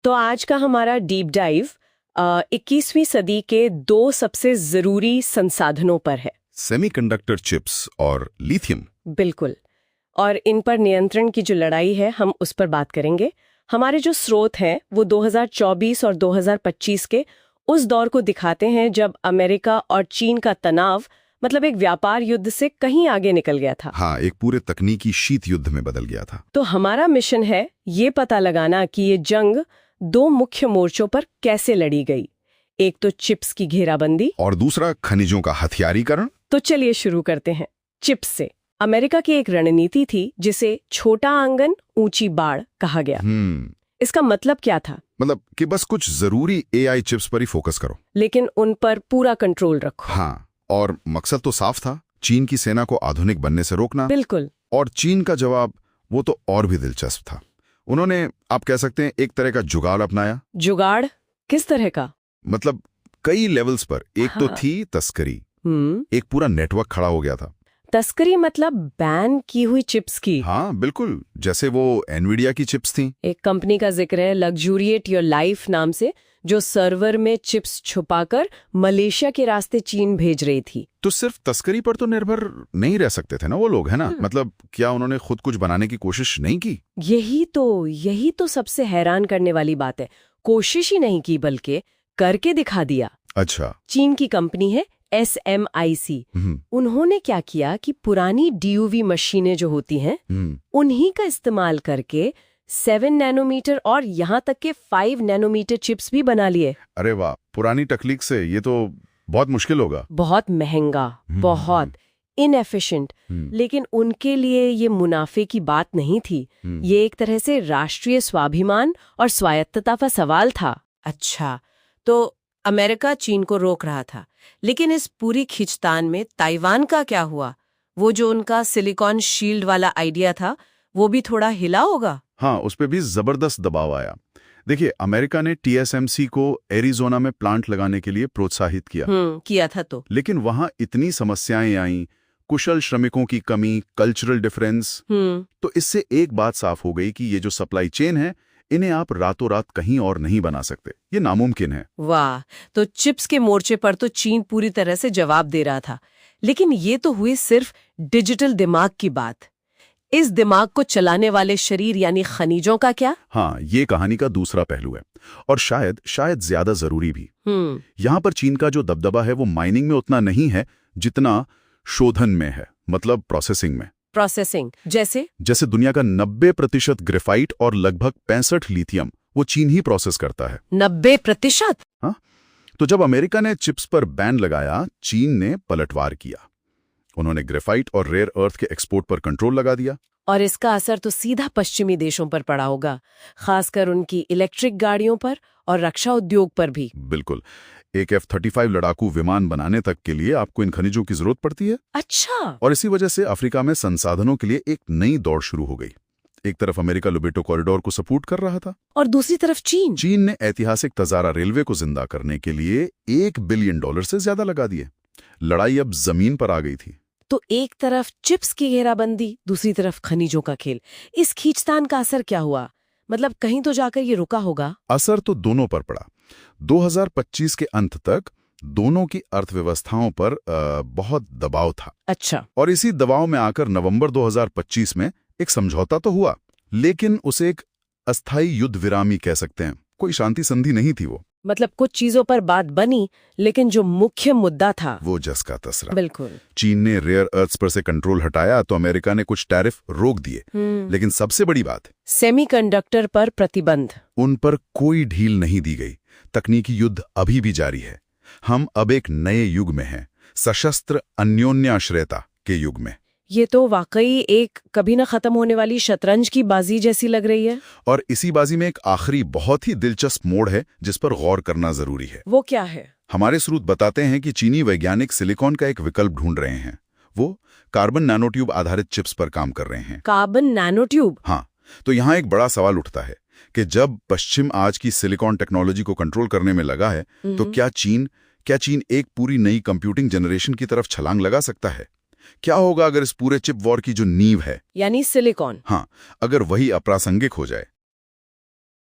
तो आज का हमारा डीप डाइव 21वीं सदी के दो सबसे जरूरी संसाधनों पर है। सेमीकंडक्टर चिप्स और लिथियम। बिल्कुल। और इन पर नियंत्रण की जो लड़ाई है हम उस पर बात करेंगे। हमारे जो स्रोत हैं वो 2024 और 2025 के उस दौर को दिखाते हैं जब अमेरिका और चीन का तनाव मतलब एक व्यापार युद्ध से कहीं आगे निकल गया था। हाँ, एक पूरे तकनीकी शीत युद्ध में बदल गया था। तो हमारा मिशन है ये पता लगाना कि ये जंग दो मुख्य मोर्चों पर कैसे लड़ी गई। एक तो चिप्स की घेराबंदी और दूसरा खनिजों का हथियारीकरण। तो चलिए शुरू करते हैं चिप्स से। अमेरिका की एक रणनीति थी जिसे छोटा आंगन ऊंची बाड़ कहा गया। इसका मतलब क्या था? मतलब कि बस कुछ जरूरी एआई चिप्स पर ही फोकस करो, लेकिन उन पर पूरा कंट्रोल रखो। हाँ, और मकसद तो साफ था, चीन की सेना को आधुनिक बनने से रोकना। बिल्कुल। और चीन का जवाब वो तो और भी दिलचस्प था। उन्होंने, आप कह सकते हैं, एक तरह का जुगाड़ अपनाया। जुगाड़ किस तरह का? मतलब कई लेवल्स पर। एक तो हाँ। थी तस्करी। एक पूरा नेटवर्क खड़ा हो गया था। तस्करी मतलब बैन की हुई चिप्स की। हाँ बिल्कुल, जैसे वो एनवीडिया की चिप्स थी। एक कंपनी का जिक्र है लग्जूरिएट योर लाइफ नाम से, जो सर्वर में चिप्स छुपाकर मलेशिया के रास्ते चीन भेज रही थी। तो सिर्फ तस्करी पर तो निर्भर नहीं रह सकते थे ना वो लोग, है ना? मतलब क्या उन्होंने खुद कुछ बनाने की कोशिश नहीं की? यही तो सबसे हैरान करने वाली बात है। कोशिश ही नहीं की बल्कि करके दिखा दिया। अच्छा। चीन की कंपनी है SMIC। उन्होंने क्या किया कि पुरानी DUV मशीनें जो होती हैं उन्हीं का इस्तेमाल करके 7 नैनोमीटर और यहाँ तक के 5 नैनोमीटर चिप्स भी बना लिए। अरे वाह, पुरानी तकनीक से ये तो बहुत मुश्किल होगा। बहुत महंगा, बहुत इनएफिशिएंट। लेकिन उनके लिए ये मुनाफे की बात नहीं थी। ये एक तरह से राष्ट्रीय स्वाभिमान और स्वायत्तता का सवाल था। अच्छा, तो अमेरिका चीन को रोक रहा था, लेकिन इस पूरी खींचतान में ताइवान का क्या हुआ? वो जो उनका सिलिकॉन शील्ड वाला आइडिया था वो भी थोड़ा हिला होगा। हाँ, उस पे भी जबरदस्त दबाव आया। देखिए, अमेरिका ने TSMC को एरिजोना में प्लांट लगाने के लिए प्रोत्साहित किया था तो। लेकिन वहां इतनी समस्याएं आईं, कुशल श्रमिकों की कमी, कल्चरल डिफरेंस। तो इससे एक बात साफ हो गई कि ये जो सप्लाई चेन है, इन्हें आप रातों रात कहीं और नहीं बना सकते, ये नामुमकिन है। वाह, तो चिप्स के मोर्चे पर तो चीन पूरी तरह से जवाब दे रहा था। लेकिन ये तो हुई सिर्फ डिजिटल दिमाग की बात। इस दिमाग को चलाने वाले शरीर यानी खनिजों का क्या? हाँ, ये कहानी का दूसरा पहलू है, और शायद ज्यादा जरूरी भी। यहाँ पर चीन का जो दबदबा है वो माइनिंग में उतना नहीं है जितना शोधन में है, मतलब प्रोसेसिंग में। प्रोसेसिंग जैसे दुनिया का 90% ग्रेफाइट और लगभग 65 लिथियम वो चीन ही प्रोसेस करता है। 90%? हाँ, तो जब अमेरिका ने चिप्स पर बैन लगाया, चीन ने पलटवार किया। उन्होंने ग्रेफाइट और रेयर अर्थ के एक्सपोर्ट पर कंट्रोल लगा दिया। और इसका असर तो सीधा पश्चिमी देशों पर पड़ा होगा, खासकर उनकी इलेक्ट्रिक गाड़ियों पर और रक्षा उद्योग पर भी। बिल्कुल। एक F-35 लड़ाकू विमान बनाने तक के लिए आपको इन खनिजों की जरूरत पड़ती है। अच्छा। और इसी वजह से अफ्रीका में संसाधनों के लिए एक नई दौड़ शुरू हो गई। एक तरफ अमेरिका लोबेटो कॉरिडोर को सपोर्ट कर रहा था, और दूसरी तरफ चीन ने ऐतिहासिक तजारा रेलवे को जिंदा करने के लिए $1 बिलियन से ज्यादा लगा दिए। लड़ाई अब जमीन पर आ गई थी। तो एक तरफ चिप्स की घेराबंदी, दूसरी तरफ खनिजों का खेल। इस खींचतान का असर क्या हुआ? मतलब कहीं तो जाकर ये रुका होगा। असर तो दोनों पर पड़ा। 2025 के अंत तक दोनों की अर्थव्यवस्थाओं पर बहुत दबाव था। अच्छा। और इसी दबाव में आकर नवंबर 2025 में एक समझौता तो हुआ, लेकिन उसे एक अस्थायी युद्ध विराम ही कह सकते हैं। कोई शांति संधि नहीं थी वो। मतलब कुछ चीजों पर बात बनी, लेकिन जो मुख्य मुद्दा था वो जस का तस रहा। बिल्कुल। चीन ने रेयर अर्थ्स पर से कंट्रोल हटाया तो अमेरिका ने कुछ टैरिफ रोक दिए। लेकिन सबसे बड़ी बात, सेमीकंडक्टर पर प्रतिबंध। उन पर कोई ढील नहीं दी गई। तकनीकी युद्ध अभी भी जारी है। हम अब एक नए युग में हैं, सशस्त्र अन्योन्याश्रयता के युग में। ये तो वाकई एक कभी न खत्म होने वाली शतरंज की बाजी जैसी लग रही है। और इसी बाजी में एक आखिरी बहुत ही दिलचस्प मोड़ है जिस पर गौर करना जरूरी है। वो क्या है? हमारे स्रोत बताते हैं कि चीनी वैज्ञानिक सिलिकॉन का एक विकल्प ढूंढ रहे हैं। वो कार्बन नैनोट्यूब आधारित चिप्स पर काम कर रहे हैं। Carbon nanotube? हाँ, तो यहाँ एक बड़ा सवाल उठता है कि जब पश्चिम आज की सिलिकॉन टेक्नोलॉजी को कंट्रोल करने में लगा है, तो क्या चीन एक पूरी नई कंप्यूटिंग जनरेशन की तरफ छलांग लगा सकता है? क्या होगा अगर इस पूरे चिप वॉर की जो नींव है, यानी सिलिकॉन, हाँ, अगर वही अप्रासंगिक हो जाए?